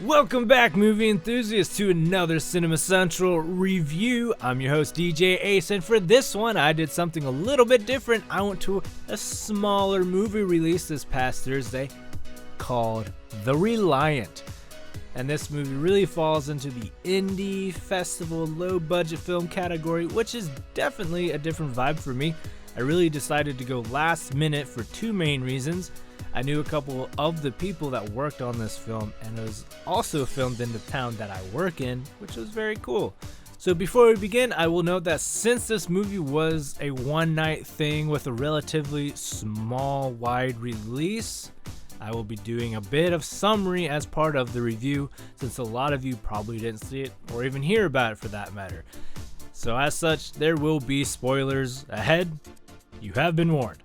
Welcome back, movie enthusiasts, to another Cinema Central review. I'm your host, DJ Ace, and for this one, I did something a little bit different. I went to a smaller movie release this past Thursday called The Reliant. And this movie really falls into the indie, festival, low-budget film category, which is definitely a different vibe for me. I really decided to go last minute for two main reasons. I knew a couple of the people that worked on this film, and it was also filmed in the town that I work in, which was very cool. So before we begin, I will note that since this movie was a one-night thing with a relatively small, wide release, I will be doing a bit of summary as part of the review, since a lot of you probably didn't see it or even hear about it for that matter. So as such, there will be spoilers ahead. You have been warned.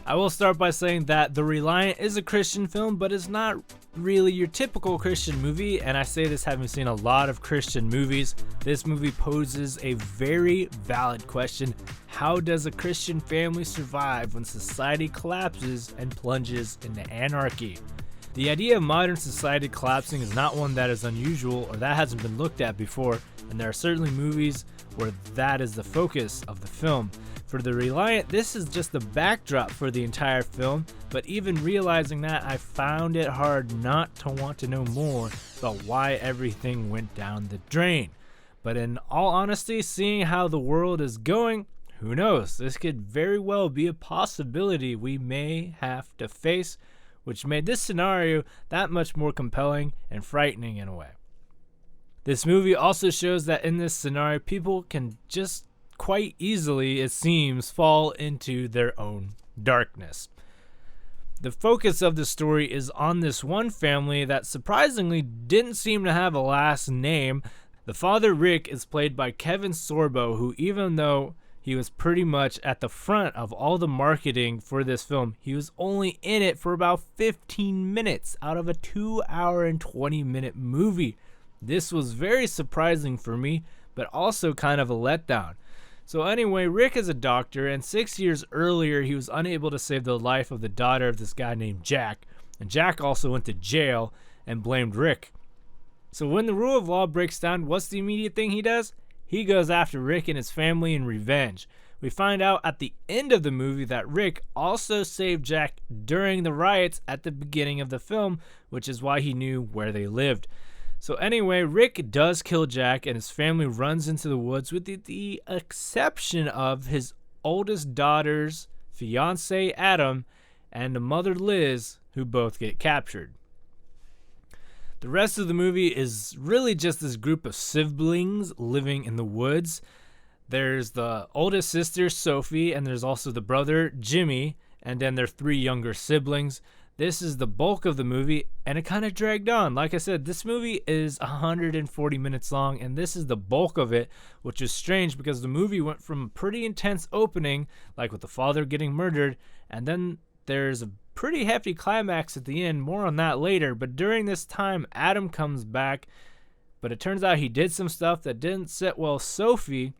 I will start by saying that The Reliant is a Christian film, but it's not really your typical Christian movie, and I say this having seen a lot of Christian movies. This movie poses a very valid question. How does a Christian family survive when society collapses and plunges into anarchy? The idea of modern society collapsing is not one that is unusual or that hasn't been looked at before, and there are certainly movies where that is the focus of the film. For The Reliant, this is just the backdrop for the entire film, but even realizing that, I found it hard not to want to know more about why everything went down the drain. But in all honesty, seeing how the world is going, who knows? This could very well be a possibility we may have to face, which made this scenario that much more compelling and frightening in a way. This movie also shows that in this scenario, people can just quite easily, it seems, fall into their own darkness. The focus of the story is on this one family that surprisingly didn't seem to have a last name. The father, Rick, is played by Kevin Sorbo, who, even though he was pretty much at the front of all the marketing for this film, he was only in it for about 15 minutes out of a 2-hour and 20-minute movie. This was very surprising for me, but also kind of a letdown. So anyway, Rick is a doctor, and 6 years earlier, he was unable to save the life of the daughter of this guy named Jack, and Jack also went to jail and blamed Rick. So when the rule of law breaks down, what's the immediate thing he does? He goes after Rick and his family in revenge. We find out at the end of the movie that Rick also saved Jack during the riots at the beginning of the film, which is why he knew where they lived. So anyway, Rick does kill Jack, and his family runs into the woods with the exception of his oldest daughter's fiance, Adam, and the mother, Liz, who both get captured. The rest of the movie is really just this group of siblings living in the woods. There's the oldest sister, Sophie, and there's also the brother, Jimmy, and then their 3 younger siblings. This is the bulk of the movie, and it kind of dragged on. Like I said, this movie is 140 minutes long, and this is the bulk of it, which is strange because the movie went from a pretty intense opening, like with the father getting murdered, and then there's a pretty hefty climax at the end. More on that later, but during this time, Adam comes back, but it turns out he did some stuff that didn't sit well with Sophie,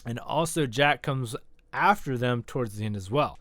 and also Jack comes after them towards the end as well.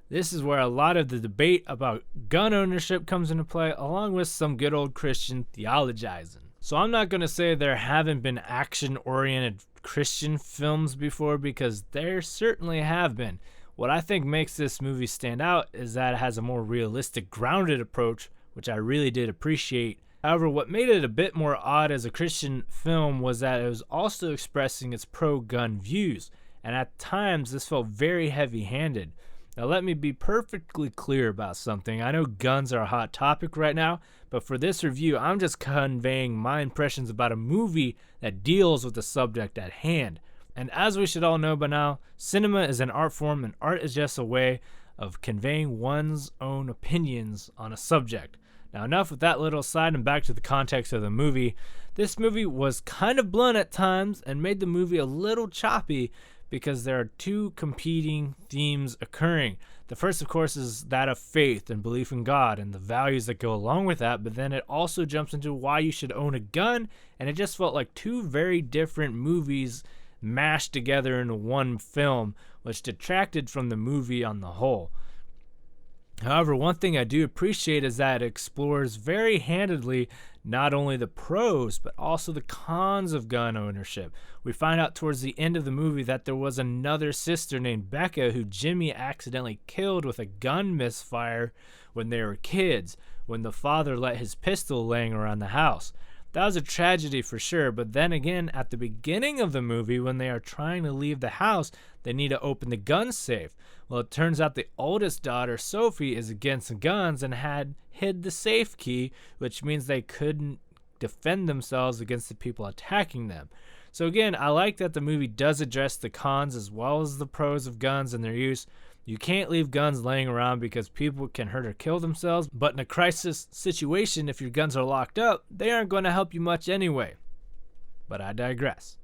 This is where a lot of the debate about gun ownership comes into play, along with some good old Christian theologizing. So I'm not going to say there haven't been action-oriented Christian films before, because there certainly have been. What I think makes this movie stand out is that it has a more realistic, grounded approach, which I really did appreciate. However, what made it a bit more odd as a Christian film was that it was also expressing its pro-gun views, and at times this felt very heavy-handed. Now let me be perfectly clear about something. I know guns are a hot topic right now, but for this review, I'm just conveying my impressions about a movie that deals with the subject at hand. And as we should all know by now, cinema is an art form, and art is just a way of conveying one's own opinions on a subject. Now enough with that little aside, and back to the context of the movie. This movie was kind of blunt at times and made the movie a little choppy, because there are 2 competing themes occurring. The first, of course, is that of faith and belief in God and the values that go along with that, but then it also jumps into why you should own a gun, and it just felt like 2 very different movies mashed together into one film, which detracted from the movie on the whole. However, one thing I do appreciate is that it explores very handedly not only the pros, but also the cons of gun ownership. We find out towards the end of the movie that there was another sister named Becca who Jimmy accidentally killed with a gun misfire when they were kids, when the father let his pistol laying around the house. That was a tragedy for sure, but then again, at the beginning of the movie, when they are trying to leave the house, they need to open the gun safe. Well, it turns out the oldest daughter, Sophie, is against guns and had hid the safe key, which means they couldn't defend themselves against the people attacking them. So again, I like that the movie does address the cons as well as the pros of guns and their use. You can't leave guns laying around because people can hurt or kill themselves, but in a crisis situation, if your guns are locked up, they aren't going to help you much anyway. But I digress.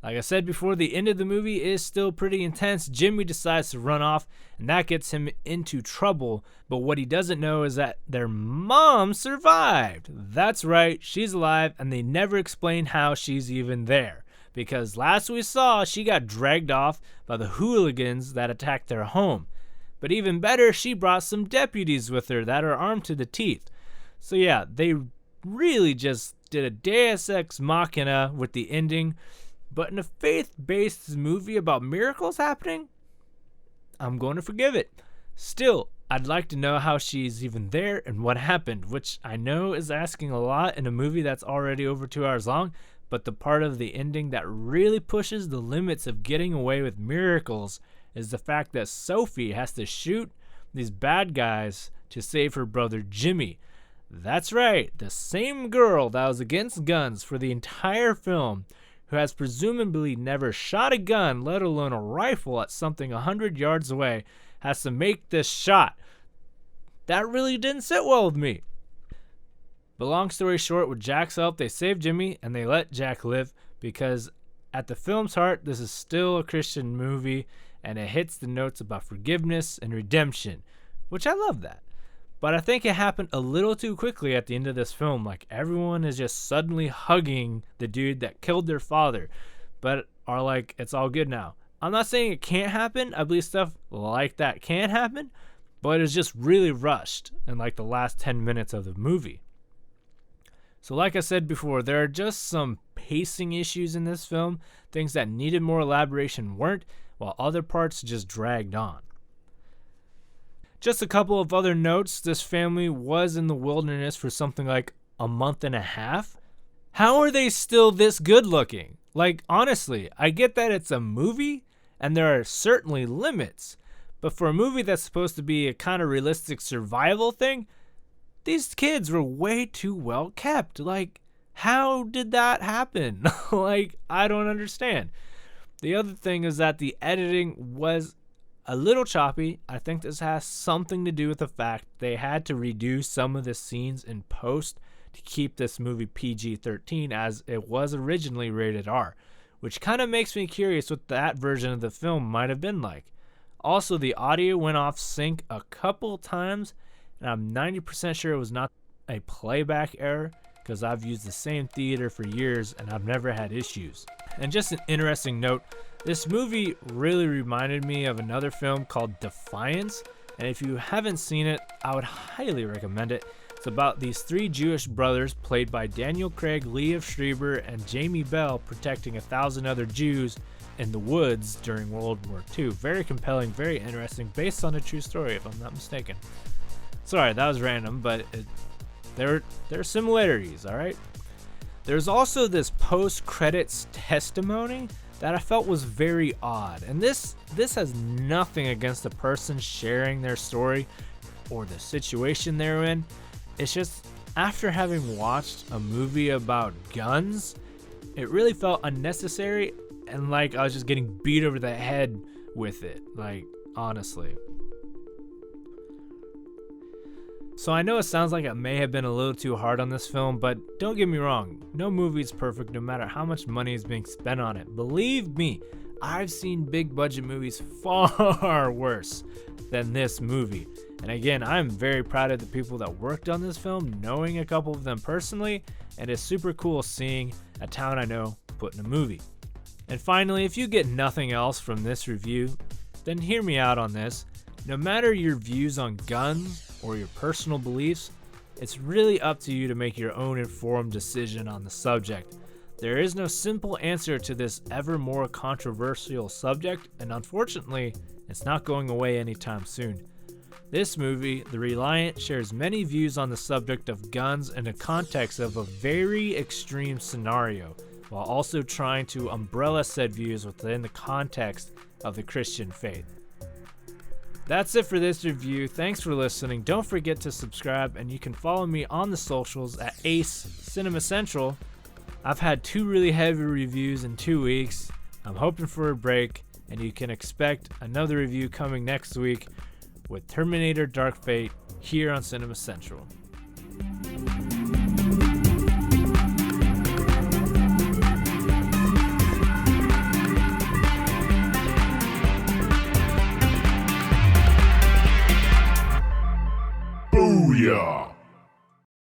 Like I said before, the end of the movie is still pretty intense. Jimmy decides to run off, and that gets him into trouble. But what he doesn't know is that their mom survived. That's right, she's alive, and they never explain how she's even there. Because last we saw, she got dragged off by the hooligans that attacked their home. But even better, she brought some deputies with her that are armed to the teeth. So yeah, they really just did a Deus Ex Machina with the ending. But in a faith-based movie about miracles happening, I'm going to forgive it. Still, I'd like to know how she's even there and what happened, which I know is asking a lot in a movie that's already over 2 hours long, but the part of the ending that really pushes the limits of getting away with miracles is the fact that Sophie has to shoot these bad guys to save her brother Jimmy. That's right, the same girl that was against guns for the entire film, who has presumably never shot a gun, let alone a rifle, at something 100 yards away, has to make this shot. That really didn't sit well with me. But long story short, with Jack's help, they save Jimmy and they let Jack live, because at the film's heart, this is still a Christian movie and it hits the notes about forgiveness and redemption, which I love that. But I think it happened a little too quickly at the end of this film. Like, everyone is just suddenly hugging the dude that killed their father, but are like, it's all good now. I'm not saying it can't happen. I believe stuff like that can happen, but it's just really rushed in like the last 10 minutes of the movie. So like I said before, there are just some pacing issues in this film. Things that needed more elaboration weren't, while other parts just dragged on. Just a couple of other notes. This family was in the wilderness for something like a month and a half. How are they still this good looking? Like, honestly, I get that it's a movie and there are certainly limits, but for a movie that's supposed to be a kind of realistic survival thing, these kids were way too well kept. Like, how did that happen? Like, I don't understand. The other thing is that the editing was a little choppy. I think this has something to do with the fact they had to redo some of the scenes in post to keep this movie PG-13, as it was originally rated R, which kind of makes me curious what that version of the film might have been like. Also, the audio went off sync a couple times, and I'm 90% sure it was not a playback error, because I've used the same theater for years and I've never had issues. And just an interesting note, this movie really reminded me of another film called Defiance, and if you haven't seen it, I would highly recommend it. It's about these three Jewish brothers played by Daniel Craig, Liev Schreiber, and Jamie Bell protecting 1,000 other Jews in the woods during World War II. Very compelling, very interesting, based on a true story if I'm not mistaken. Sorry, that was random, but there are similarities, all right? There's also this post-credits testimony that I felt was very odd. And this has nothing against the person sharing their story or the situation they're in. It's just, after having watched a movie about guns, it really felt unnecessary and like I was just getting beat over the head with it, like, honestly. So I know it sounds like it may have been a little too hard on this film, but don't get me wrong, no movie is perfect no matter how much money is being spent on it. Believe me, I've seen big budget movies far worse than this movie. And again, I'm very proud of the people that worked on this film, knowing a couple of them personally, and it's super cool seeing a town I know put in a movie. And finally, if you get nothing else from this review, then hear me out on this. No matter your views on guns or your personal beliefs, it's really up to you to make your own informed decision on the subject. There is no simple answer to this ever more controversial subject, and unfortunately, it's not going away anytime soon. This movie, The Reliant, shares many views on the subject of guns in the context of a very extreme scenario, while also trying to umbrella said views within the context of the Christian faith. That's it for this review. Thanks for listening. Don't forget to subscribe, and you can follow me on the socials at Ace Cinema Central. I've had 2 really heavy reviews in 2 weeks. I'm hoping for a break, and you can expect another review coming next week with Terminator Dark Fate here on Cinema Central. Booyah!